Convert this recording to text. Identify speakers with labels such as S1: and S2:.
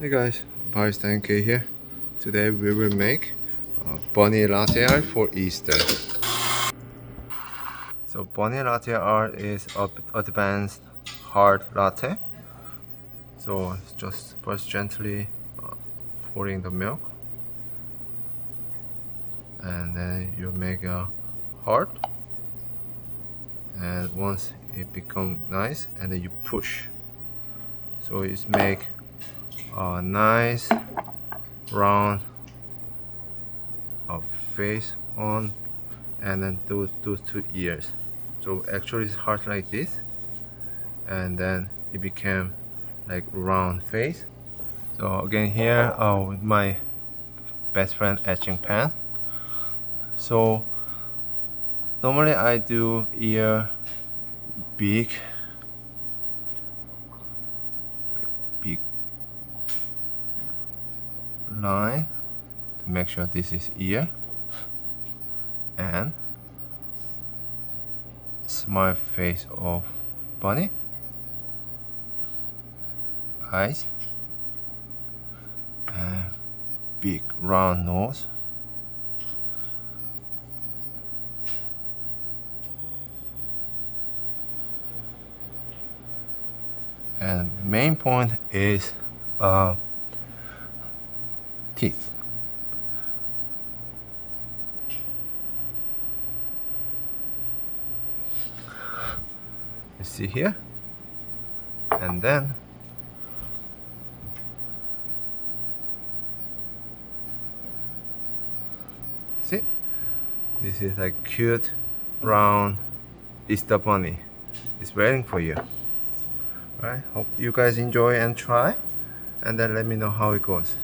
S1: Hey guys, Barista NK here. Today we will make bunny latte art for Easter. So bunny latte art is advanced hard latte. So it's just first gently pouring the milk, and then you make a heart, and once it becomes nice, and then you push. So it's make a nice round of face on, and then do two ears. So actually it's hard like this, and then it became like round face. So again here with my best friend etching pen. So normally I do ear big line to make sure this is ear, and smile face of bunny, eyes, and big round nose, and main point is teeth. You see here, and then see, this is like cute round Easter bunny. It's waiting for you. Alright, hope you guys enjoy and try, and then let me know how it goes.